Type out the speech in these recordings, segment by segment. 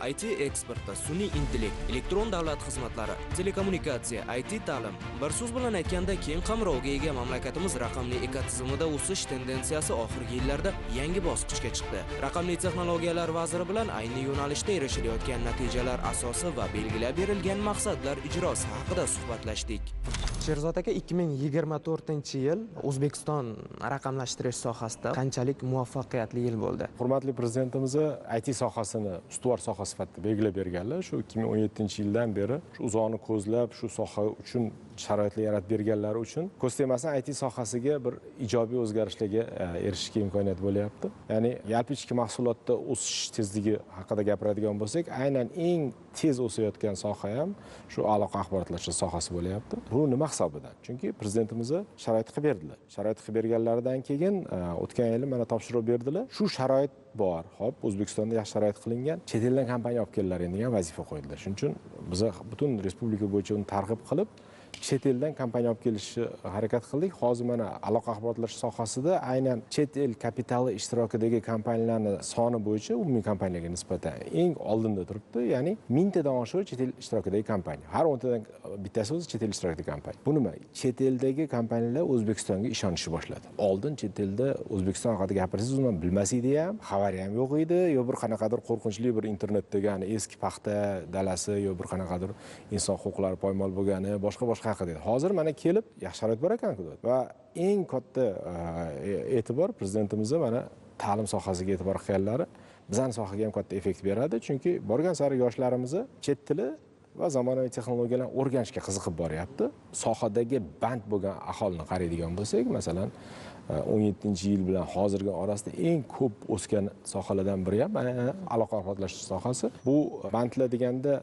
IT eksporti, sun'iy intellekt, elektron davlat xizmatlari, telekommunikatsiya, IT ta'lim. Bir so'z bilan aytganda, keng qamrovga ega mamlakatimiz raqamli ekotizimida o'sish tendensiyasi oxirgi yillarda yangi bosqichga chiqdi. Raqamli texnologiyalar vaziri bilan ayni yo'nalishda erishilayotgan natijalar asosi va belgilab berilgan maqsadlar ijrosi haqida suhbatlashdik. Sherzod aka, 2024-yil O'zbekiston raqamlashtirish sohasida qanchalik muvaffaqiyatli yil bo'ldi? Hurmatli prezidentimiz IT sohasini ustuvor soha sifatida belgilab berganlar. Shu 2017-yildan beri shu uzoqni ko'zlab, shu soha uchun sharoitlar yaratib berganlari uchun ko'z temasdan IT sohasiga bir ijobiy o'zgarishlarga erishishga imkoniyat bo'lyapti. Ya'ni yalpi ichki mahsulotda o'sish tezligi haqida gapiradigan bo'lsak, aynan eng tez o'sayotgan soha ham shu aloqa axborotlashtirish sohasi bo'lyapti. Bu nima hisobidan? Chunki prezidentimiz sharoit qilib berdilar. Sharoit qilib berganlaridan keyin o'tgan yili mana topshiriq berdilar. Shu sharoit bor. Hop, O'zbekistonda yaxshi sharoit qilingan, chet eldan kompaniya olib kelinlar degan vazifa qo'ydilar. Shuning uchun biz butun respublika bo'yicha uni targ'ib qilib, chet eldan kompaniya olib kelishni harakat qildik. Hozir mana aloqa axborotlashtirish sohasida aynan chet el kapitali ishtirokidagi kompaniyalarning soni bo'yicha umumiy kompaniyalarga nisbatan eng oldinda turibdi. Ya'ni 1000 tadan oshiq chet el ishtirokidagi kompaniya. Har 10 tadan bittasi o'zi chet el ishtirokidagi kompaniya. Bu nima? Chet eldagi kompaniyalar O'zbekistonga ishonishni boshladi. Oldin chet elda O'zbekiston haqida gapirsangiz, uni bilmas edi ham, xabari ham yo'q edi, yo bir qanaqadir qo'rqinchli bir internetdagi eski paxta dalasi, yo bir qanaqadir inson huquqlari poymol bo'lgani, boshqa haqida. Hozir mana kelib yaxshi sharoit bor ekan va eng katta e'tibor prezidentimiz mana ta'lim sohasiga e'tibor qilganlari bizning sohaga ham katta effekt beradi. Chunki borgan sari yoshlarimiz chet tili va zamonaviy texnologiyalarni o'rganishga qiziqib boryapti. Sohadagi band bo'lgan aholini qaraydigan bo'lsak, masalan 17-yil bilan hozirgi orasida eng ko'p o'sgan sohalardan biri ham aloqa axborotlashtirish sohasi. Bu bandlar deganda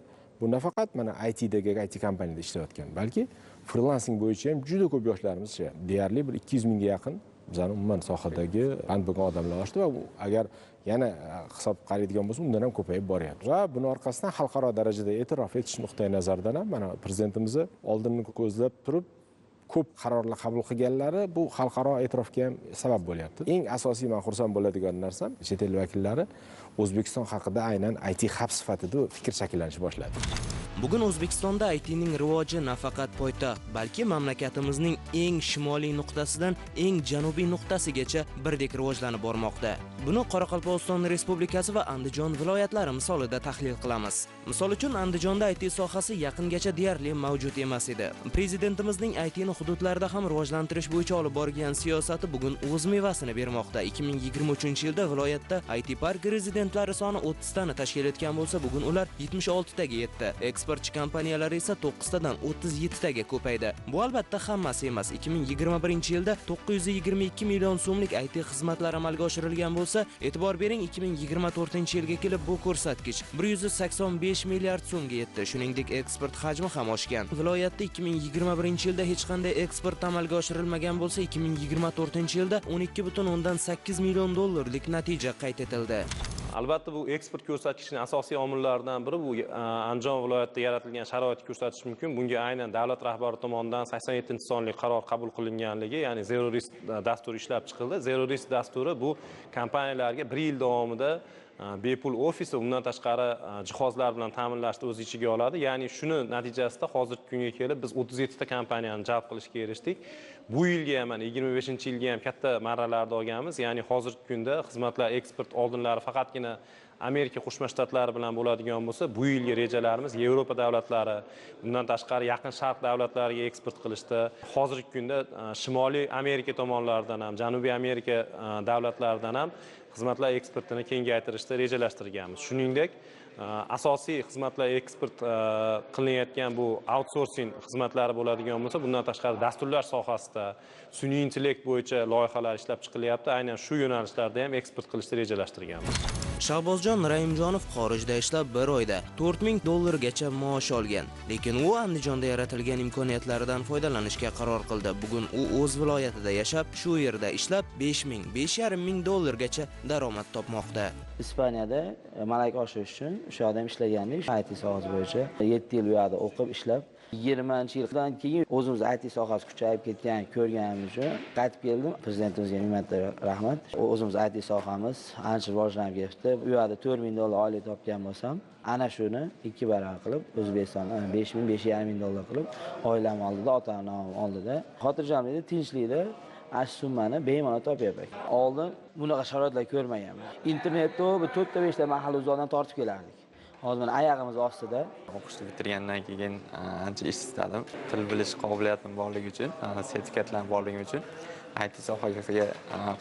bu nafaqat mana ITdagi IT kompaniyada ishlayotgan, balki freelansing bo'yicha ham juda ko'p yoshlarimiz deyarli bir 200 mingga yaqin bizning umuman sohadagi band bo'lgan odamlar ochdi va agar yana hisob qaraydigan bo'lsa, undan ham ko'payib boryapti. Va buning orqasidan xalqaro darajada e'tirof etish nuqtai nazaridan ham mana prezidentimiz oldinni ko'zlab turib ko'p qarorlar qabul qilganlari bu xalqaro e'tirofga ham sabab bo'lyapti. Eng asosiy men xursand bo'ladigan narsam, chet el vakillari O'zbekiston haqida aynan IT hub sifatida fikr shakllanishni boshladi. Bugun O'zbekistonda ITning rivoji nafaqat poytaxt, balki mamlakatimizning eng shimoliy nuqtasidan eng janubiy nuqtasigacha birdek rivojlanib bormoqda. Buni Qoraqalpog'iston Respublikasi va Andijon viloyatlari misolida tahlil qilamiz. Misol uchun, Andijonda IT sohasi yaqingacha deyarli mavjud emas edi. Prezidentimizning ITni hududlarda ham rivojlantirish bo'yicha olib borgan siyosati bugun o'z mevasini bermoqda. 2023-yilda viloyatda IT park rezidentlari soni 30 tani tashkil etgan bo'lsa, bugun ular 76 taga yetdi. Eksportchi kompaniyalar esa 9 tadan 37 taga ko'paydi. Bu albatta hammasi emas. 2021-yilda 922 million so'mlik IT xizmatlar amalga oshirilgan bo'lsa, e'tibor bering, 2024-yilga kelib bu ko'rsatkich 185 milliard so'mga yetdi. Shuningdek, eksport hajmi ham oshgan. Viloyatda 2021-yilda hech qanday eksport amalga oshirilmagan bo'lsa, 2024-yilda 12,8 million dollarlik natija qayd etildi. Albatta bu eksport ko'rsatkichining asosiy omillaridan biri bu Andijon viloyatida yaratilgan sharoitni ko'rsatish mumkin. Bunga aynan davlat rahbari tomonidan 87-sonli qaror qabul qilinganligi, ya'ni Zero Risk dasturi ishlab chiqildi. Zero Risk dasturi bu kompaniyalarga 1 yil davomida bepul ofis va undan tashqari jihozlar bilan ta'minlashni o'z ichiga oladi. Ya'ni shuni natijasida hozirgi kunga kelib biz 37 ta kompaniyani jalb qilishga erishdik. Bu yilga ham, 25-yilga ham katta marralarda olganmiz. Ya'ni hozirgi kunda xizmatlar eksport oldinlari faqatgina Amerika Qo'shma Shtatlari bilan bo'ladigan bo'lsa, bu yilgi rejalarimiz Yevropa davlatlari, bundan tashqari Yaqin Sharq davlatlariga eksport qilishda, hozirgi kunda Shimoliy Amerika tomonlaridan ham, Janubiy Amerika davlatlaridan ham xizmatlar eksportini kengaytirishda rejalashtirganmiz. Shuningdek, asosiy xizmatlar eksport qilinayotgan bu outsourcing xizmatlari bo'ladigan bo'lsa, bundan tashqari dasturlar sohasida sun'iy intellekt bo'yicha loyihalar ishlab chiqilyapti. Aynan shu yo'nalishlarda ham eksport qilishni rejalashtirganmiz. Shahbozjon Raimjonov xorijda ishlab 1 oyda 4000 dollargacha maosh olgan. Lekin u Andijonda yaratilgan imkoniyatlardan foydalanishga qaror qildi. Bugun u o'z viloyatida yashab, shu yerda ishlab 5000 dollargacha daromad topmoqda. Ispaniyada malaka oshirish uchun o'sha yerda ham ishlagandik, IT sohasi bo'yicha 7 yil u yerda o'qib ishlab 20-yildan keyin o'zimiz IT sohasi kuchayib ketgan ko'rganimiz uchun qaytib keldim. Prezidentimizga minnatdor rahmat. O'zimiz IT sohamiz ancha rivojlanib ketdi. qilib, u yerda $4,000 oylik topgan bo'lsam, ana shuni 2 barobar qilib, O'zbekistonda $5,000, $5,500 qilib, oilam oldida, ota-onam oldida, xotirjamlikda, tinchlikda ash summani bemalol topyapman. Oldin bunaqa sharoitlar ko'rmaganman. Internetda bir 4-5 ta mahalla uzoqdan tortib kelardik. Hozir mana oyog'imiz ostida. O'qishni bitirgandan keyin ancha ish istadim. Til bilish qobiliyatim borligi uchun, sertifikatlarim borligi uchun IT sohaga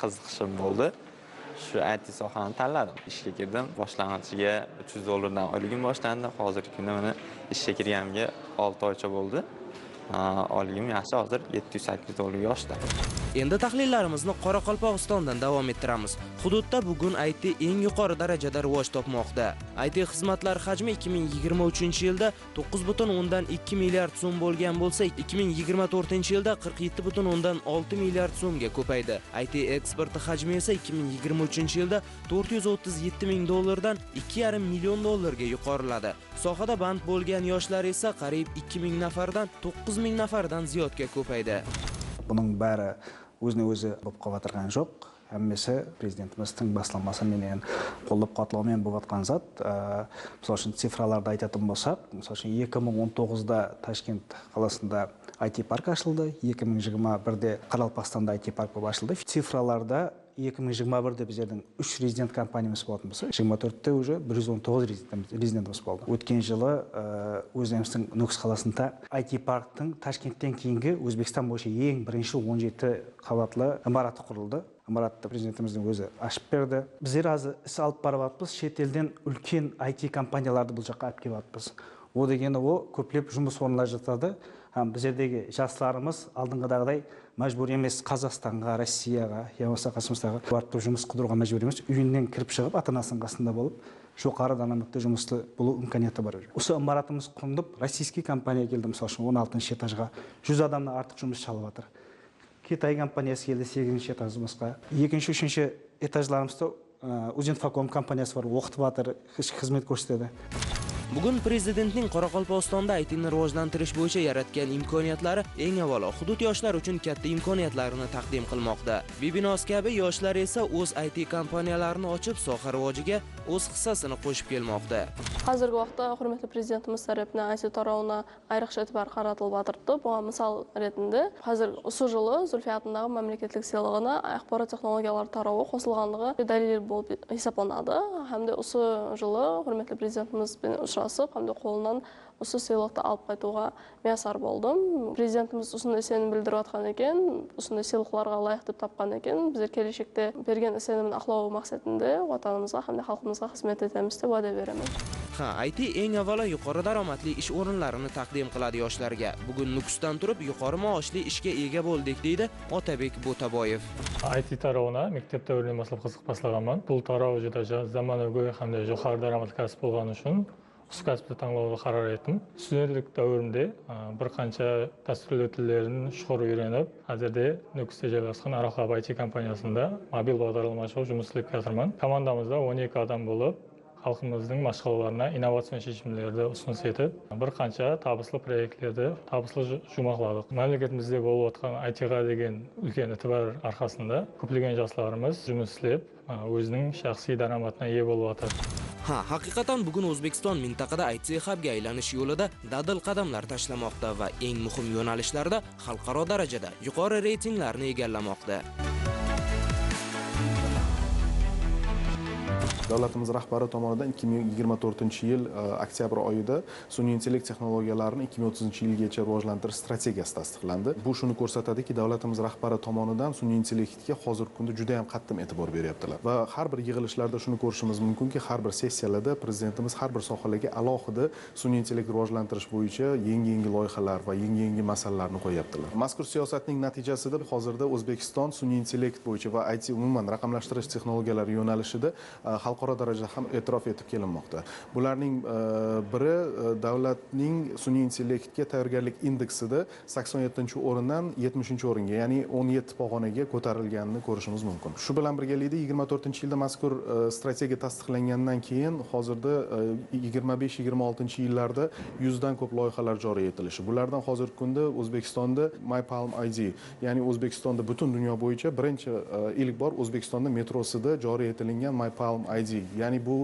qiziqishim bo'ldi. Shu IT sohani tanladim. Ishga kirdim. Boshlang'ichiga $300 oyligim boshlandi. Hozirgi kunda mana ishga kirganimga 6 oycha bo'ldi. Oyligim yaxshi, hozir $700-800 oshdi. Endi tahlillarimizni Qoraqalpog'istondan davom ettiramiz. Hududda bugun IT eng yuqori darajada rivoj topmoqda. IT xizmatlar hajmi 2023-yilda 9,2 milliard so'm bo'lgan bo'lsa, 2024-yilda 47,6 milliard so'mga ko'paydi. IT eksporti hajmi esa 2023-yilda $437,000 dan $2,5 million ga yuqoriladi. Sohada band bo'lgan yoshlar esa qariyb 2,000 nafardan 9,000 nafardan ziyodga ko'paydi. Buning bari o'zini o'zi bo'lib qolib yo'q. Hammasi prezidentimizning baslanmasi bilan qo'llab quvvatlangan bo'layotgan zot. Misol uchun sifralarda aytadigan bo'lsak, misol uchun 2019da Toshkent qalasida IT park ochildi, 2021da Qoraqalpog'istonda IT park ochildi. Sifralarda 2021da bizning 3 rezident kompaniyamiz bo'lgan bo'lsa, 24da уже 119 rezidentimiz bo'ldi. O'tgan yili o'zimizning Nukus qalasida IT parkning Toshkentdan keyingi O'zbekiston bo'yicha eng birinchi 17 qavatli imorati qurildi. Imoratda prezidentimizning o'zi ochib berdi. Biz hozir ish olib boryapmiz, chet eldan ulkan IT kompaniyalarni bu yoqqa olib kelyapmiz. Bu degani u ko'plab жұмыс o'rinlari жатadi. Ham bizdagi yoshlarimiz oldingidagidek majbur emas Qozog'istonga, Rossiyaga, yoki qasmistag'a borib жұмыс qidirishga majbur emas. Uyindan kirib chiqib, ota-onasining qasında bo'lib, yuqori daromadli жұмысli bo'lu imkoniyati bor. O'sha imoratimiz qurilib, rossiy kompaniya keldi, masalan, 16-etajga 100 odamdan ortiq жұмыс chalib o'tir. Xitoy kompaniyasi keldi 8-chi etajimizga. 2-3 etajlarimizda Uzinfocom kompaniyasi bor, o'qitib o'tir, xizmat ko'rsatadi. Bugun prezidentning Qoraqalpog'istonda ITni rivojlantirish bo'yicha yaratgan imkoniyatlari eng avvalo hudud yoshlar uchun katta imkoniyatlarni taqdim qilmoqda. Bibinos kabi yoshlar esa o'z IT kompaniyalarini ochib, soha rivojiga o'z hissasini qo'shib kelmoqda. Hozirgi vaqtda hurmatli prezidentimiz tomonidan IT tarovuna ayriqcha e'tibor qaratilib o'tiribdi. Bu misol ретінде hozir shu yili Zulfiya atындағы mamlakatlik siylig'ini axborot texnologiyalari tarovi qo'shilganligi dalil bo'lib hisoblanadi. Hamda o'sha yili hurmatli prezidentimiz bilan uchrashib, hamda qo'lidan o'sha siyliqni olib qaytuga muyassar bo'ldim. Prezidentimiz o'shunday esenini bildirib atgan ekan, o'shunday siyliqlarga loyiq deb topgan ekan. Biz kelajakda bergan esenimni aqlov maqsadida vatanimizga hamda xalqimizga xizmat etamiz deb va'da beraman. IT eng avvalo yuqori daromadli ish o'rinlarini taqdim qiladi yoshlarga. Bugun Nukusdan turib yuqori maoshli ishga ega bo'ldik, deydi Otabek Bo'taboyev. IT tarovuna maktabda o'rganmaslik qiziq boshlaganman. Bu tarov juda zamonaviy hamda yuqori daromadli kasb bo'lgani uchun shu kasbni tanlovga qaror etdim. Studentlik davrimda bir qancha dasturli tillarni chuqur o'rganib, hozirda Nukusda joylashgan Aroxab IT kompaniyasida mobil бағдарламашы жұмыс qilib keltirman. Komandamizda 12 odam bo'lib, xalqimizning mashg'ulotlarini innovatsion chechimlarda ustuns etib, bir qancha tabisli proyektlarda tabisli jo'moqladik. Mamlakatimizda bo'lib o'tgan ITga degan ulkan e'tibor orqasida ko'plagan yoshlarimiz жұмыс qilib, o'zining shaxsiy daromadına ega bo'lyapti. Haqiqatan bugun O'zbekiston mintaqada IT hubga aylanish yo'lida dadil qadamlar tashlamoqda va eng muhim yo'nalishlarda xalqaro darajada yuqori reytinglarni egallamoqda. Davlatimiz rahbari tomonidan 2024-yil oktyabr oyida sun'iy intellekt texnologiyalarini 2030-yilgacha rivojlantirish strategiyasi tasdiqlandi. Bu shuni ko'rsatadiki, davlatimiz rahbari tomonidan sun'iy intellektga hozirgi kunda juda ham qattiq e'tibor beryaptilar. Va har bir yig'ilishlarda shuni ko'rishimiz mumkinki, har bir sessiyalarda prezidentimiz har bir sohalarga alohida sun'iy intellekt rivojlantirish bo'yicha yangi loyihalar va yangi masalalarni qo'yaptilar. Mazkur siyosatning natijasida hozirda O'zbekiston sun'iy intellekt bo'yicha va IT umuman raqamlashtirish texnologiyalari yo'nalishida xalqaro darajada ham e'tirof etib kelinmoqda. Bularning biri davlatning sun'iy intellektga tayyorgarlik indeksida 87-o'rindan 70-o'ringa, ya'ni 17 pog'onaga ko'tarilganini ko'rishimiz mumkin. Shu bilan birgalikda 24-yilda mazkur strategiya tasdiqlangandan keyin hozirda 25-26-yillarda 100 dan ko'p loyihalar joriy etilishi. Bulardan hozirgi kunda O'zbekistonda MyPalm ID, ya'ni O'zbekistonda butun dunyo bo'yicha birinchi ilk bor O'zbekistonda metrosida joriy etilgan MyPalm ID ID, ya'ni bu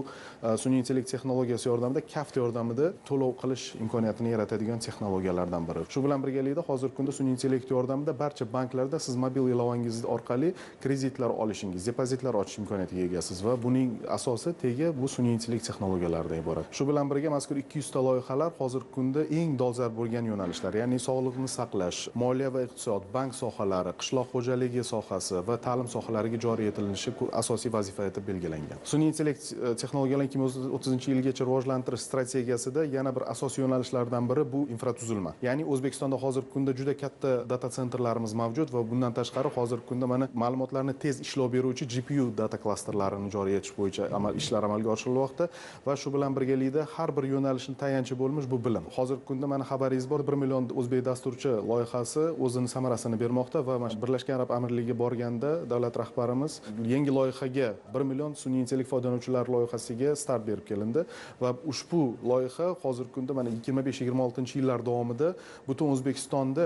sun'iy intellekt texnologiyasi yordamida kaft yordamida to'lov qilish imkoniyatini yaratadigan texnologiyalardan biri. Shu bilan birgalikda hozirgi kunda sun'iy intellekt yordamida barcha banklarda siz mobil ilovangiz orqali kreditlar olishingiz, depozitlar ochish imkoniyatiga egasiz va buning asosi tegi bu sun'iy intellekt texnologiyalaridan iborat. Shu bilan birga mazkur 200 ta loyihalar hozirgi kunda eng dolzarb bo'lgan yo'nalishlar, ya'ni sog'liqni saqlash, moliya va iqtisod, bank sohalari, qishloq xo'jaligi sohasi va ta'lim sohalariga joriy etilishi asosiy vazifa etib belgilangan. Sun'iy intellekt texnologiyalarini 2030-yilgacha rivojlantirish strategiyasida yana bir asosiy yo'nalishlardan biri bu infratuzilma. Ya'ni O'zbekistonda hozirgi kunda juda katta data sentrlarimiz mavjud va bundan tashqari hozirgi kunda mana ma'lumotlarni tez ishlov beruvchi GPU data klasterlarini joriy etish bo'yicha ishlar amalga oshirilmoqda va shu bilan birgalikda har bir yo'nalishning tayanchi bo'lmish bu bilim. Hozirgi kunda mana xabaringiz bor, 1 million o'zbek dasturchi loyihasi o'zini samarasini bermoqda va mana Birlashgan Arab Amirligiga borganda davlat rahbarimiz yangi loyihaga 1 million sun'iy intellekt foydalanuvchilar loyihasiga start berib kelindi va ushbu loyiha hozirgi kunda mana 25-26-yillar davomida butun O'zbekistonda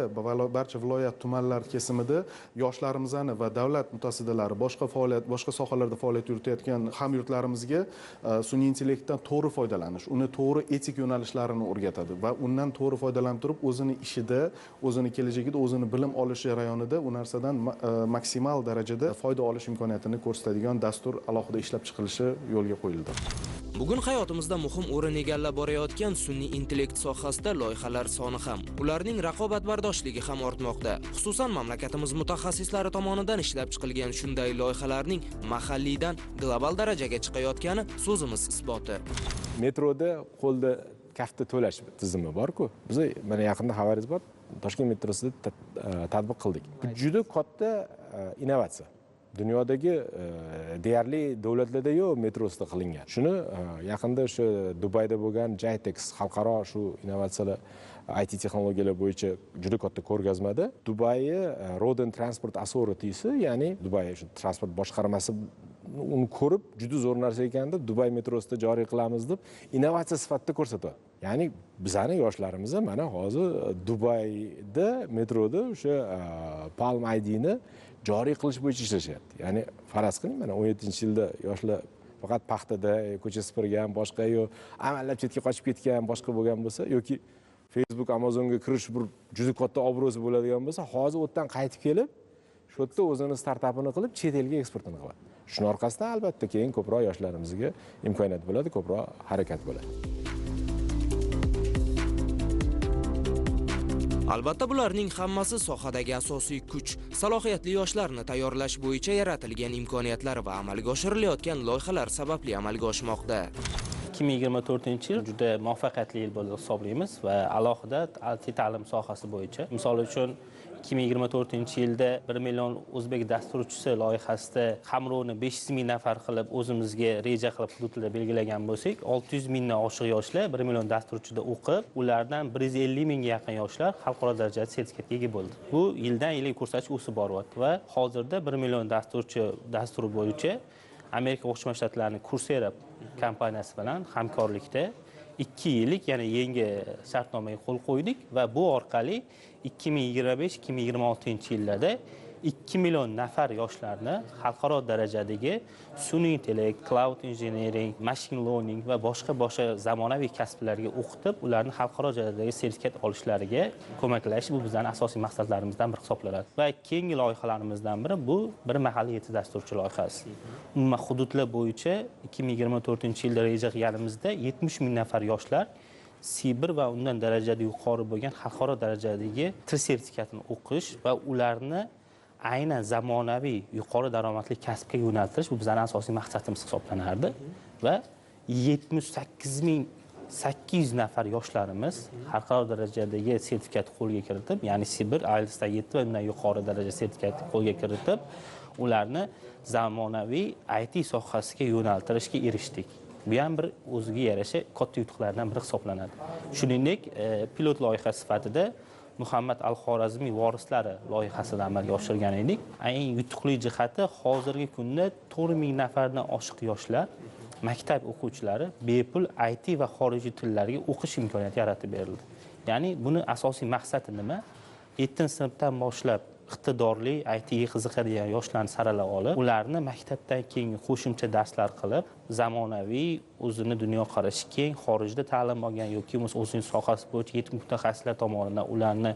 barcha viloyat, tumanlar kesimida yoshlarimizni va davlat mutasaddilari, boshqa sohalarda faoliyat yuritayotgan hamyurtlarimizga sun'iy intellektdan to'g'ri foydalanish, uni to'g'ri etik yo'nalishlarini o'rgatadi va undan to'g'ri foydalanib turib o'zini ishida, o'zini kelajagida, o'zini bilim olish jarayonida u narsadan maksimal darajada foyda olish imkoniyatini ko'rsatadigan dastur alohida ishlab chiqilishi yo'lga qo'yildi. Bugun hayotimizda muhim o'rin egallab borayotgan sun'iy intellekt sohasida loyihalar soni ham, ularning raqobatbardoshligi ham ortmoqda. Xususan, mamlakatimiz mutaxassislari tomonidan ishlab chiqilgan shunday loyihalarning mahalliydan global darajaga chiqayotgani so'zimiz isboti. Metroda qo'lda kaftda to'lash tizimi bor-ku. Biz mana yaqinda xabaringiz bor, Toshkent metrosida tadbiq qildik. Bu juda katta innovatsiya. Dunyodagi deyarli davlatlarda yo'q metrosida qilingan. Shuni yaqinda o'sha Dubayda bo'lgan JITEX xalqaro shu innovatsiyalar IT texnologiyalar bo'yicha juda katta ko'rgazmada Dubai Road and Transport Authority-si, ya'ni Dubai shu transport boshqarmasi uni ko'rib juda zo'r narsa ekan deb Dubai metrosida joriy qilamiz deb innovatsiya sifatida ko'rsatadi. Ya'ni bizning yoshlarimiz mana hozir Dubayda metroda o'sha Palm ID-ni joriy qilish bo'yicha ishlashyapti. Ya'ni faraz qiling, mana 17-yilda yoshlar faqat paxtada, ko'cha supurgan, boshqa amallab chetga qochib ketgan, boshqa bo'lgan bo'lsa yoki Facebook, Amazonga kirish bir juda katta obro'si bo'ladigan bo'lsa, hozir u yerdan qaytib kelib, shu yerda o'zini startapini qilib, chet elga eksportini qiladi. Shuning orqasidan albatta keyin ko'proq yoshlarimizga imkoniyat bo'ladi, ko'proq harakat bo'ladi. Albatta bularning hammasi sohadagi asosiy kuch, salohiyatli yoshlarni tayyorlash bo'yicha yaratilgan imkoniyatlar va amalga oshirilayotgan loyihalar sababli amalga oshmoqda. 2024-yil juda muvaffaqiyatli yil bo'lib hisoblaymiz va alohida ta'lim sohasi bo'yicha, misol uchun 2024-yilda 1 million o'zbek dasturchisi loyihasida qamrovni 500 ming nafar qilib o'zimizga reja qilib hududlarda belgilagan bo'lsak, 600 mingdan oshiq yoshlar 1 million dasturchida o'qib, ulardan 150 mingga yaqin yoshlar xalqaro darajada sertifikatga ega bo'ldi. Bu yildan yilga ko'rsatkich o'sib boryapti va hozirda 1 million dasturchi dasturi bo'yicha Amerika Qo'shma Shtatlarining Coursera kompaniyasi bilan hamkorlikda 2 yillik, ya'ni yangi shartnomaga qo'l qo'ydik va bu orqali 2025-2026-yillarda 2 million nafar yoshlarni xalqaro darajadagi sun'iy intellekt, cloud engineering, machine learning va boshqa zamonaviy kasblarga o'qitib, ularni xalqaro darajadagi sertifikat olishlariga ko'maklash bu bizning asosiy maqsadlarimizdan biri hisoblanadi. Va keyingi loyihalarimizdan biri bu bir mahalliy yetti dasturchi loyihasi. Umuman hududlar bo'yicha 2024-yilda reja qilganimizda 70 ming nafar yoshlar C1 va undan darajada yuqori bo'lgan xalqaro darajadagi til sertifikatini o'qish va ularni aynan zamonaviy yuqori daromadli kasbga yo'naltirish bu bizning asosiy maqsadimiz hisoblanardi va 78,800 nafar yoshlarimiz xalqaro darajadagi sertifikat qo'lga kiritib, ya'ni C1, IELTSda 7 va undan yuqori daraja sertifikati qo'lga kiritib, ularni zamonaviy IT sohasiga yo'naltirishga erishdik. Bu ham bir o'ziga yarasha katta yutuqlardan biri hisoblanadi. Shuningdek, pilot loyiha sifatida Muhammad al-Xorazmiy vorislari loyihasini amalga oshirgan edik. Eng yutuqli jihati hozirgi kunda 4000 nafardan oshiq yoshlar, maktab o'quvchilari bepul IT va xorijiy tillarga o'qish imkoniyati yaratib berildi. Ya'ni buni asosiy maqsadi nima? 7-sinfdan boshlab iqtidorli ITga qiziqadigan yoshlarni saralab olib, ularni maktabdan keyingi qo'shimcha darslar qilib, zamonaviy, o'zini dunyoqarashi keng, xorijda ta'lim olgan yoki o'zining sohasi bo'yicha yetuk mutaxassislar tomonidan ularni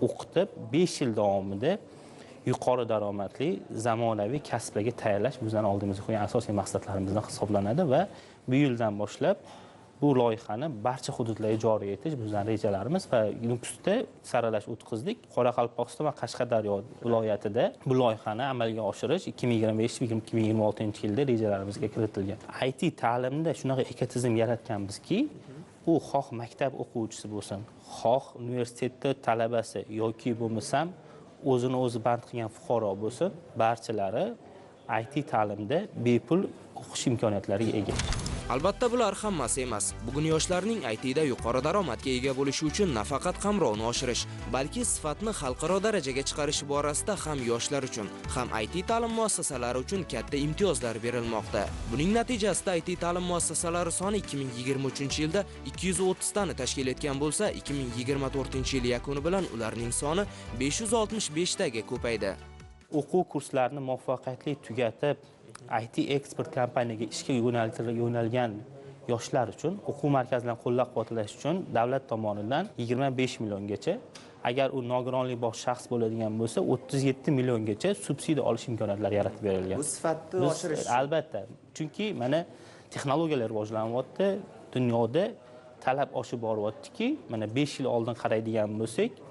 o'qitib, 5 yil davomida yuqori daromadli zamonaviy kasblarga tayyorlash bizning oldimizga qo'ygan asosiy maqsadlarimizdan hisoblanadi va bu yildan boshlab bu loyihani barcha hududlarga joriy etish bizning rejalarimiz va Nukusda saralash o'tkazdik. Qoraqalpog'iston va Qashqadaryo viloyatida bu loyihani amalga oshirish 2025-2026 yilda rejalarimizga kiritilgan. IT ta'limda shunaqa ekotizim yaratganmizki, u xoh maktab o'quvchisi bo'lsin, xoh universitetda talabasi yoki bo'lmasam o'zini o'zi band qilgan fuqaro bo'lsin, barchalari IT ta'limda bepul o'qish imkoniyatlariga ega. Albatta bular hammasi emas. Bugun yoshlarning ITda yuqori daromadga ega bo'lishi uchun nafaqat qamrovni oshirish, balki sifatni xalqaro darajaga chiqarish borasida ham yoshlar uchun, ham IT ta'lim muassasalari uchun katta imtiyozlar berilmoqda. Buning natijasida IT ta'lim muassasalari soni 2023-yilda 230 tani tashkil etgan bo'lsa, 2024-yil yakuni bilan ularning soni 565 taga ko'paydi. O'quv kurslarini muvaffaqiyatli tugatib, IT eksport kompaniyaga ishga yo'nalgan yoshlar uchun o'quv markazlarini qo'llab-quvvatlash uchun davlat tomonidan 25 milliongacha, agar u nogironlik bor shaxs bo'ladigan bo'lsa, 37 milliongacha subsidiya olish imkoniyatlari yaratib berilgan. Bu sifatni oshirish albatta, chunki mana texnologiyalar rivojlanyapti, dunyoda talab oshib boryaptiki, mana 5 yil oldin qaraydigan bo'lsak,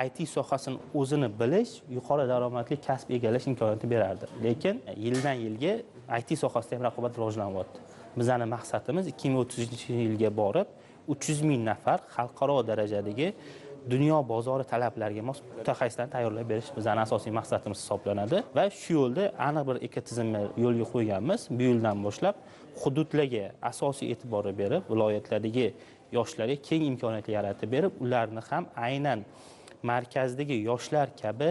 IT sohasini o'zini bilish yuqori daromadli kasb egallash imkoniyati berardi. Lekin yildan yilga IT sohasida ham raqobat rivojlanyapti. Bizning maqsadimiz 2030-yilga borib 300 ming nafar xalqaro darajadagi dunyo bozori talablariga mos mutaxassislarni tayyorlab berish bizning asosiy maqsadimiz hisoblanadi va shu yo'lda aniq bir ekotizimni yo'lga qo'yganmiz. Bu yildan boshlab hududlarga asosiy e'tibor berib, viloyatlardagi yoshlarga keng imkoniyat yaratib berib, ularni ham aynan markazdagi yoshlar kabi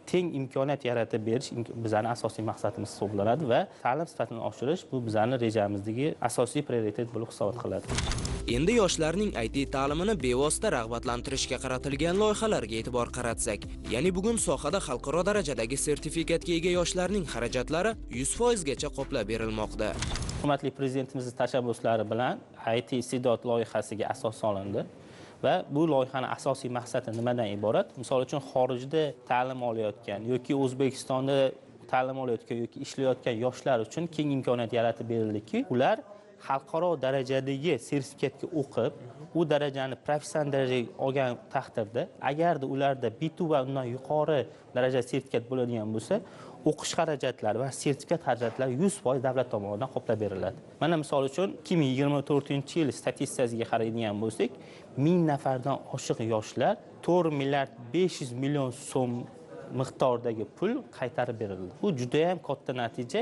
teng imkoniyat yaratib berish bizning asosiy maqsadimiz hisoblanadi va ta'lim sifatini oshirish bu bizning rejamizdagi asosiy prioritet bo'lib hisobot qiladi. Endi yoshlarning IT ta'limini bevosita rag'batlantirishga qaratilgan loyihalarga e'tibor qaratsak, ya'ni bugun sohada xalqaro darajadagi sertifikatga ega yoshlarning xarajatlari 100% gacha qoplab berilmoqda. Hurmatli prezidentimizning tashabbuslari bilan IT iste'dod loyihasiga asos solindi. Va bu loyihaning asosiy maqsadi nimadan iborat? Misol uchun xorijda ta'lim olayotgan yoki O'zbekistonda ta'lim olayotgan yoki ishlayotgan yoshlar uchun keng imkoniyat yaratib berildiki, ular xalqaro darajadagi sertifikatga o'qib, u darajani professional darajaga olgan taqdirda, agarda ularda B2 va undan yuqori darajada sertifikat bo'ladigan bo'lsa, o'qish xarajatlari va sertifikat xarajatlari 100% davlat tomonidan qoplab beriladi. Mana misol uchun 2024-yil statistikasiga qaraydigan bo'lsak, 1000 nafardan oshiq yoshlar 4 milliard 500 million so'm miqdordagi pul qaytarib berildi. Bu juda ham katta natija.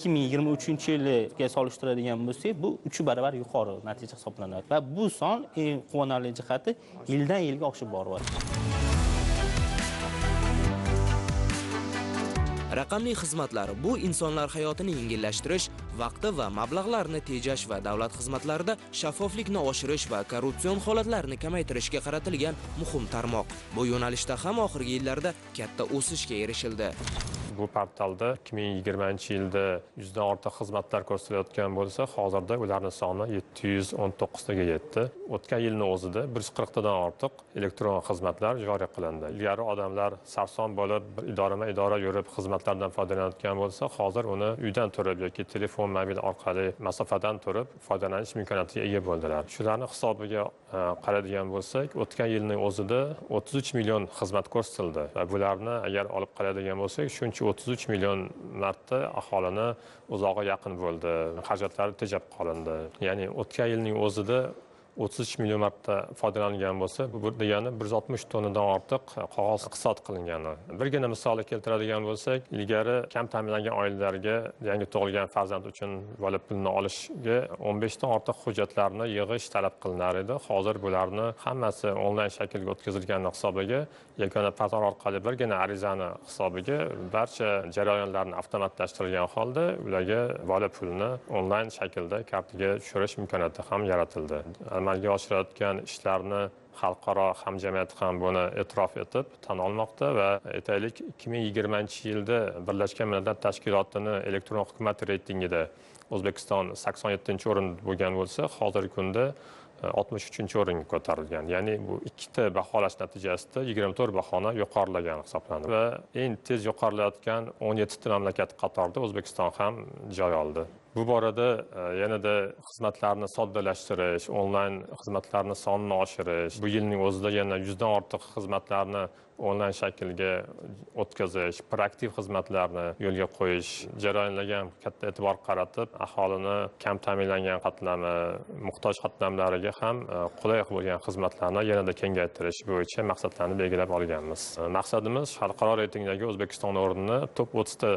2023-yilga solishtiradigan bo'lsak, bu 3 barobar yuqori natija hisoblanadi. Va bu son eng quvonarli jihati yildan yilga oshib boryapti. Raqamli xizmatlar bu insonlar hayotini yengillashtirish, vaqti va mablag'larni tejash va davlat xizmatlarida shaffoflikni oshirish va korrupsion holatlarni kamaytirishga qaratilgan muhim tarmoq. Bu yo'nalishda ham oxirgi yillarda katta o'sishga erishildi. Bu portalda 2020-yilda 100 dan ortiq xizmatlar ko'rsatilayotgan bo'lsa, hozirda ularning soni 719 taga yetdi. O'tgan yilning o'zida 140 tadan ortiq elektron xizmatlar joriy qilindi. Ilgari odamlar sarson bo'lib, idora yurib xizmatlardan foydalanayotgan bo'lsa, hozir uni uydan turib yoki telefon, mobil orqali masofadan turib foydalanish imkoniyatiga ega bo'ldilar. Shularning hisobiga qaraydigan bo'lsak, o'tgan yilning o'zida 33 million xizmat ko'rsatildi va bularni agar olib qaraydigan bo'lsak, shuncha 33 million marta aholini uzoqqa yaqin bo'ldi, xarajatlari tejab qolindi. Ya'ni o'tgan yilning o'zida 33 million marta foydalangan bo'lsa, bu degani 160 tonnadan ortiq qog'oz iqtisod qilingani. Birgina misol keltiradigan bo'lsak, ilgari kam ta'minlangan oilalarga yangi tug'ilgan farzand uchun bola pulini olishga 15 dan ortiq hujjatlarni yig'ish talab qilinar edi. Hozir bularni hammasi onlayn shaklga o'tkazilgani hisobiga, yagona portal orqali birgina arizani hisobiga barcha jarayonlarni avtomatlashtirilgan holda ularga bola pulini onlayn shaklda kartaga tushirish imkoniyati ham yaratildi. amalga oshirayotgan ishlarni xalqaro hamjamiyat ham buni e'tirof etib tan olmoqda va aytaylik 2020-yilda Birlashgan Millatlar Tashkilotining elektron hukumat reytingida O'zbekiston 87-o'rinda bo'lgan bo'lsa, hozirgi kunda 63-o'ringa ko'tarilgan. Ya'ni bu ikkita baholash natijasida 24 bahona yuqorilagan hisoblanadi va eng tez yuqorilayotgan 17 ta mamlakat qatorida O'zbekiston ham joy oldi. Bu borada yanada xizmatlarni soddalashtirish, onlayn xizmatlarni sonini oshirish, bu yilning o'zida yana 100 dan ortiq xizmatlarni onlayn shaklga o'tkazish, proaktiv xizmatlarni yo'lga qo'yish jarayonlarga katta e'tibor qaratib, aholini kam ta'minlangan qatlami, muhtoj qatlamlariga ham qulay bo'lgan xizmatlarni yanada kengaytirish bo'yicha maqsadlarni belgilab olganmiz. Maqsadimiz xalqaro reytingdagi O'zbekiston o'rnini top 30 ta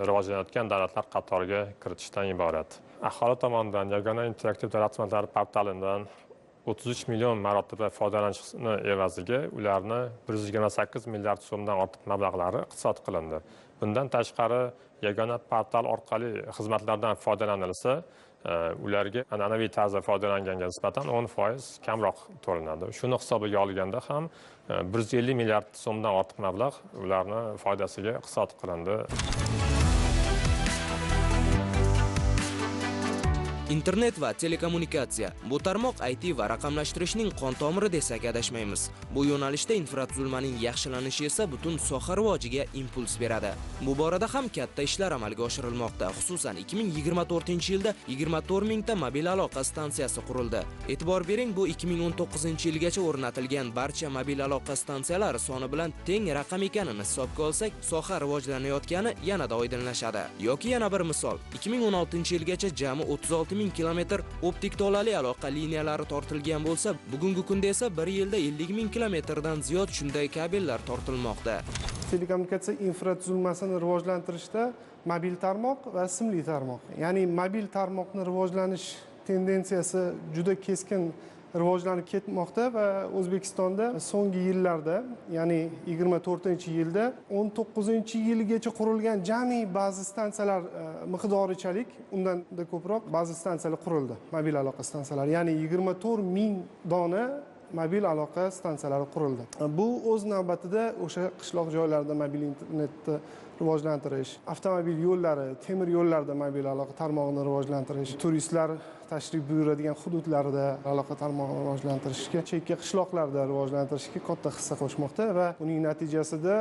rivojlanayotgan davlatlar qatoriga kiritishdan iborat. Aholi tomonidan yagona interaktiv davlat xizmatlari portalidan 33 million marotaba foydalanishni evaziga ularni 128 milliard so'mdan ortiq mablag'lari iqtisod qilindi. Bundan tashqari yagona portal orqali xizmatlardan foydalanilsa, ularga an'anaviy tarzda foydalanganga nisbatan 10% kamroq to'lanadi. Shuni hisobiga olganda ham 150 milliard so'mdan ortiq mablag' ularni foydasiga iqtisod qilindi. Internet va telekommunikatsiya bu tarmoq IT va raqamlashtirishning qon tomiri desak adashmaymiz. Bu yo'nalishda infratuzilmaning yaxshilanishi esa butun soha rivojiga impuls beradi. Bu borada ham katta ishlar amalga oshirilmoqda. Xususan 2024-yilda 24 mingta mobil aloqa stansiyasi qurildi. E'tibor bering, bu 2019-yilgacha o'rnatilgan barcha mobil aloqa stansiyalari soni bilan teng raqam ekanini hisobga olsak, soha rivojlanayotgani yanada oydinlashadi. Yoki yana bir misol, 2016-yilgacha jami 36 ming kilometr optik tolali aloqa liniyalari tortilgan bo'lsa, bugungi kunda esa bir yilda 50 ming kilometrdan ziyod shunday kabellar tortilmoqda. Telekommunikatsiya infratuzilmasini rivojlantirishda mobil tarmoq va simli tarmoq, ya'ni mobil tarmoqni rivojlanish tendensiyasi juda keskin rivojlanib ketmoqda va O'zbekistonda so'nggi yillarda, ya'ni 24-yilda 19-yilgacha qurilgan jami baza stansiyalar miqdorichalik undan da ko'proq baza stansiyalar qurildi. Mobil aloqa stansiyalari, ya'ni 24 ming dona mobil aloqa stansiyalari qurildi. Bu o'z navbatida o'sha qishloq joylarda mobil internetni rivojlantirish, avtomobil yo'llari, temir yo'llarda mobil aloqa tarmog'ini rivojlantirish, turistlar tashrif buyuradigan hududlarda aloqa tarmog'ini rivojlantirishga, chekka qishloqlarda rivojlantirishga katta hissa qo'shmoqda va uning natijasida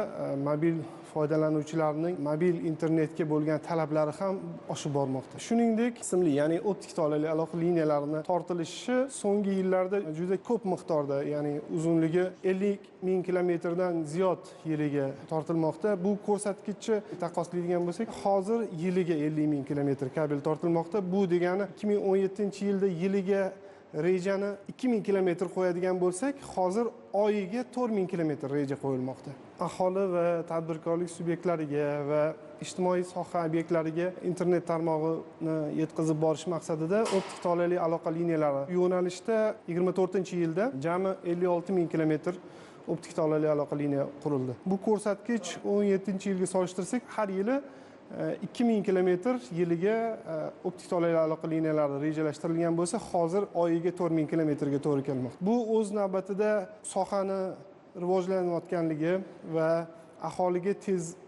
mobil foydalanuvchilarning mobil internetga bo'lgan talablari ham oshib bormoqda. Shuningdek, simli, ya'ni optik tolali aloqa liniyalarini tortilishi so'nggi yillarda juda ko'p miqdorda, ya'ni uzunligi 50 ming kilometrdan ziyod yiliga tortilmoqda. Bu ko'rsatkichni taqqoslaydigan bo'lsak, hozir yiliga 50 ming kilometr kabel tortilmoqda. Bu degani 2017-yilda yiliga rejani 2000 kilometr qo'yadigan bo'lsak, hozir oyiga 4000 kilometr reja qo'yilmoqda. Aholi va tadbirkorlik subyektlariga va ijtimoiy soha obyektlariga internet tarmog'ini yetkazib borish maqsadida optik tolali aloqa liniyalari yo'nalishda 24-yilda jami 56 ming kilometr optik tolali aloqa liniya qurildi. Bu ko'rsatkich 17-yilga solishtirsak, har yili 2000 kilometr yiliga optik tolali aloqa liniyalari rejalashtirilgan bo'lsa, hozir oyiga 4000 kilometrga to'g'ri kelmoqda. Bu o'z navbatida sohani rivojlanayotganligi va aholiga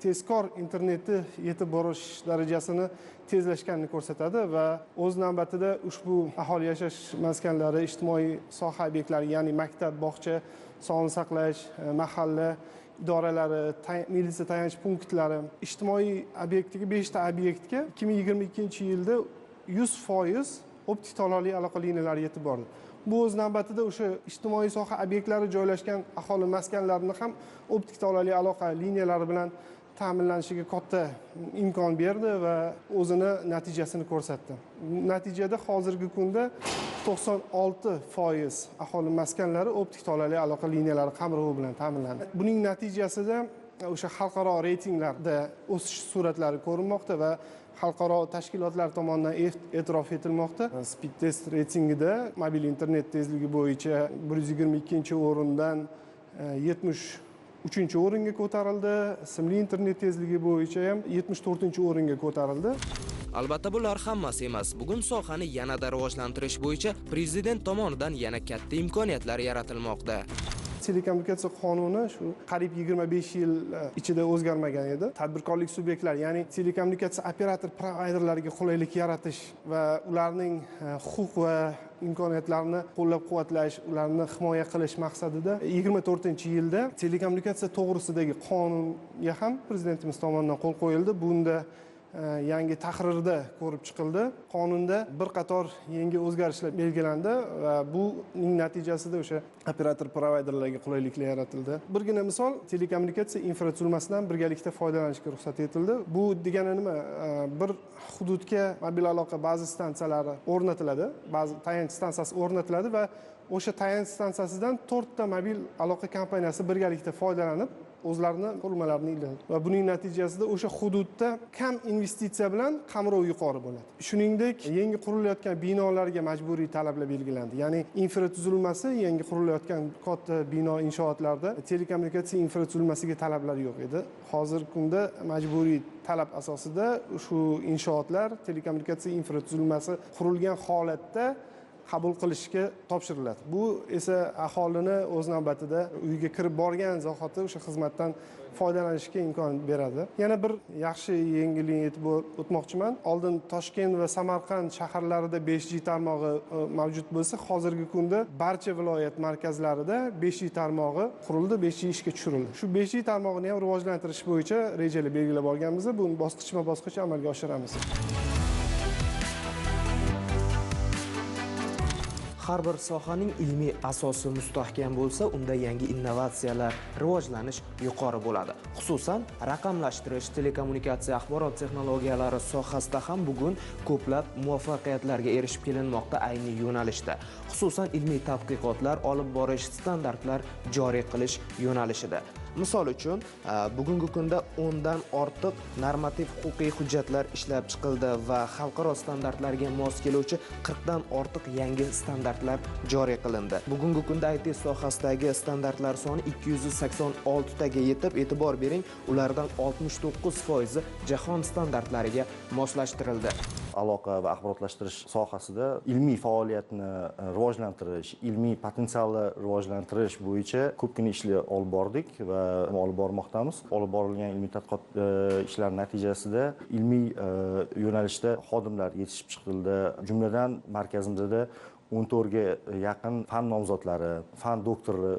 tezkor internetni yetib borish darajasini tezlashganini ko'rsatadi va o'z navbatida ushbu aholi yashash maskanlari, ijtimoiy soha obyektlari, ya'ni maktab, bog'cha, sog'liqni saqlash, mahalla idoralari, militsiya tayanch punktlari, ijtimoiy obyektga 5 ta obyektga 2022-yilda 100% optik tolali aloqa liniyalari yetib bordi. Bu o'z navbatida o'sha ijtimoiy soha obyektlari joylashgan aholi maskanlarini ham optik tolali aloqa liniyalari bilan ta'minlanishiga katta imkon berdi va o'zini natijasini ko'rsatdi. Natijada hozirgi kunda 96% aholi maskanlari optik tolali aloqa liniyalari qamrovi bilan ta'minlandi. Buning natijasida o'sha xalqaro reytinglarda o'sish sur'atlari ko'rinmoqda va xalqaro tashkilotlar tomonidan e'tirof etilmoqda. Speedtest reytingida mobil internet tezligi bo'yicha 122-o'rindan 73-o'ringa ko'tarildi. Simli internet tezligi bo'yicha ham 74-o'ringa ko'tarildi. Albatta bular hammasi emas. Bugun sohani yanada rivojlantirish bo'yicha prezident tomonidan yana katta imkoniyatlar yaratilmoqda. Telekommunikatsiya qonuni shu qariyb 25 yil ichida o'zgarmagan edi. Tadbirkorlik subyektlari, ya'ni telekommunikatsiya operator provayderlariga qulaylik yaratish va ularning huquq va imkoniyatlarini qo'llab-quvvatlash, ularni himoya qilish maqsadida 24-yilda telekommunikatsiya to'g'risidagi qonunga ham prezidentimiz tomonidan qo'l qo'yildi. Bunda yangi tahrirda ko'rib chiqildi. Qonunda bir qator yangi o'zgarishlar belgilandi va buning natijasida o'sha operator provayderlarga qulayliklar yaratildi. Birgina misol, telekommunikatsiya infratuzilmasidan birgalikda foydalanishga ruxsat etildi. Bu degani nima? Bir hududga mobil aloqa baza stansiyalari o'rnatiladi, ba'zi tayanch stansiyasi o'rnatiladi va o'sha tayanch stansiyasidan 4 ta mobil aloqa kompaniyasi birgalikda foydalanib o'zlarini qurilmalarini iladi va buning natijasida o'sha hududda kam investitsiya bilan qamrov yuqori bo'ladi. Shuningdek, yangi qurilayotgan binolarga majburiy talablar belgilandi. Ya'ni infratuzilmasi yangi qurilayotgan katta bino inshootlarda telekommunikatsiya infratuzilmasiga talablar yo'q edi. Hozirgi kunda majburiy talab asosida shu inshootlar telekommunikatsiya infratuzilmasi qurilgan holatda qabul qilishga topshiriladi. Bu esa aholini o'z navbatida uyga kirib borgan zahoti o'sha xizmatdan foydalanishga imkon beradi. Yana bir yaxshi yangilik aytib o'tmoqchiman. Oldin Toshkent va Samarqand shaharlarida 5G tarmog'i mavjud bo'lsa, hozirgi kunda barcha viloyat markazlarida 5G tarmog'i qurildi, 5G ishga tushirildi. Shu 5G tarmog'ini ham rivojlantirish bo'yicha rejalar belgilab olganmiz. Buni bosqichma-bosqich amalga oshiramiz. Har bir sohaning ilmiy asosi mustahkam bo'lsa, unda yangi innovatsiyalar, rivojlanish yuqori bo'ladi. Xususan, raqamlashtirish, telekommunikatsiya, axborot texnologiyalari sohasida ham bugun ko'plab muvaffaqiyatlarga erishib kelinmoqda ayni yo'nalishda. Xususan, ilmiy tadqiqotlar olib borish, standartlar joriy qilish yo'nalishida. Misol uchun, bugungi kunda 10 dan ortiq normativ huquqiy hujjatlar ishlab chiqildi va xalqaro standartlarga mos keluvchi 40 dan ortiq yangi standartlar joriy qilindi. Bugungi kunda IT sohasidagi standartlar soni 286 taga yetib, e'tibor bering, ulardan 69% jahon standartlariga moslashtirildi. Aloqa va axborotlashtirish sohasida ilmiy faoliyatni rivojlantirish, ilmiy potensialni rivojlantirish bo'yicha ko'pgina ishlar olib bordik va olib bormoqdamiz. Olib borilgan ilmiy tadqiqot ishlari natijasida ilmiy yo'nalishda xodimlar yetishib chiqildi. Jumladan markazimizda 14 ga yaqin fan nomzodlari, fan doktori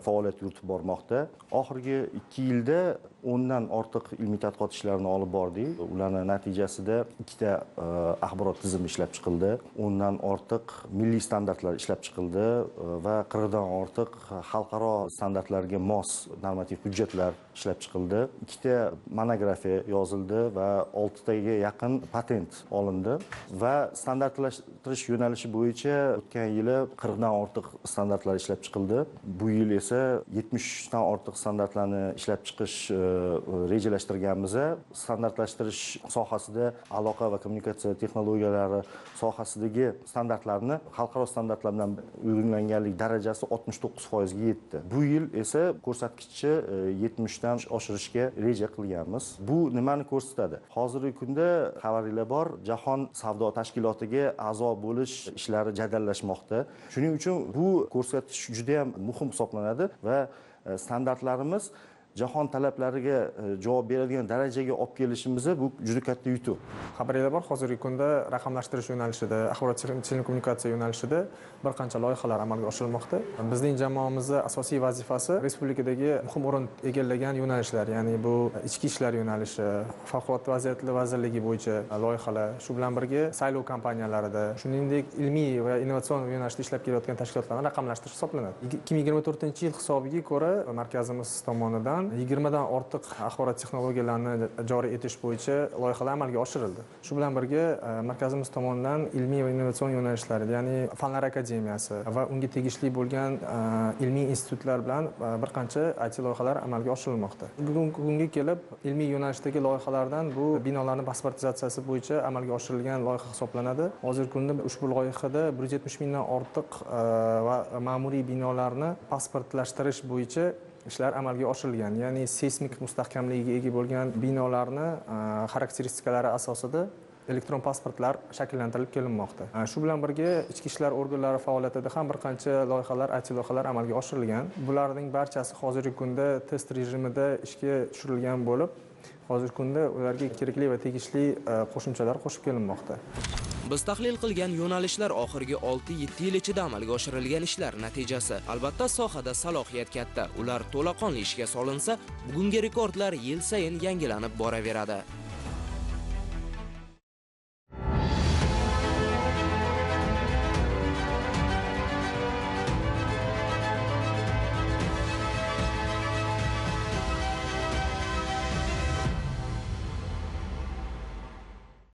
faoliyat yuritib bormoqda. Oxirgi 2 yilda 10 dan ortiq ilmiy tadqiqot ishlarini olib bordik. Ularning natijasida 2 ta axborot tizimi ishlab chiqildi, 10 dan ortiq milliy standartlar ishlab chiqildi va 40 dan ortiq xalqaro standartlarga mos normativ hujjatlar ishlab chiqildi. 2 ta monografiya yozildi va 6 taga yaqin patent olindi va standartlashtirish yo'nalishi bo'yicha o'tgan yili 40 dan ortiq standartlar ishlab chiqildi. Bu yil esa 70 dan ortiq standartlarni ishlab chiqish rejalashtirganmiz. Standartlashtirish sohasida aloqa va kommunikatsiya texnologiyalari sohasidagi standartlarni xalqaro standartlar bilan uyg'unlanganlik darajasi 69% ga yetdi. Bu yil esa ko'rsatkichni 70 dan oshirishga reja qilganmiz. Bu nimani ko'rsatadi? Hozirgi kunda xabaringlar bor, Jahon savdo tashkilotiga a'zo bo'lish ishlari jadallashmoqda. Shuning uchun bu ko'rsatkich juda ham muhim hisoblanadi va standartlarimiz jahon talablariga javob beradigan darajaga olib kelishimiz bu juda katta yutuq. Xabaringlar bor, hozirgi kunda raqamlashtirish yo'nalishida, axborot telekommunikatsiya yo'nalishida bir qancha loyihalar amalga oshirilmoqda. Bizning jamoamizning asosiy vazifasi respublikadagi muhim o'rin egallagan yo'nalishlar, ya'ni bu ichki ishlar yo'nalishi, favqulodda vaziyatlar vazirligi bo'yicha loyihalar, shu bilan birga saylov kampaniyalarida, shuningdek ilmiy va innovatsion yo'nalishda ishlab kelayotgan tashkilotlarni raqamlashtirish hisoblanadi. 2024-yil hisobiga ko'ra markazimiz tomonidan 20 dan ortiq axborot texnologiyalarini joriy etish bo'yicha loyihalar amalga oshirildi. Shu bilan birga markazimiz tomonidan ilmiy va innovatsion yo'nalishlar, ya'ni Fanlar akademiyasi va unga tegishli bo'lgan ilmiy institutlar bilan bir qancha IT loyihalar amalga oshirilmoqda. Bugungi kunga kelib ilmiy yo'nalishdagi loyihalardan bu binolarning pasportizatsiyasi bo'yicha amalga oshirilgan loyiha hisoblanadi. Hozirgi kunda ushbu loyihada 170 mingdan ortiq va ma'muriy binolarni pasportlashtirish bo'yicha ishlar amalga oshirilgan, ya'ni seysmik mustahkamligiga ega bo'lgan binolarni xarakteristikalari asosida elektron pasportlar shakllantirilib kelinmoqda. Shu bilan birga ichki ishlar organlari faoliyatida ham bir qancha loyihalar, IT loyihalar amalga oshirilgan. Bularning barchasi hozirgi kunda test rejimida ishga tushirilgan bo'lib, hozirgi kunda ularga kerakli va tegishli qo'shimchalar qo'shib kelinmoqda. Biz tahlil qilgan yo'nalishlar oxirgi 6-7 yil ichida amalga oshirilgan ishlar natijasi. Albatta sohada salohiyat katta. Ular to'laqonli ishga solinsa, bugungi rekordlar yil sayin yangilanib boraveradi.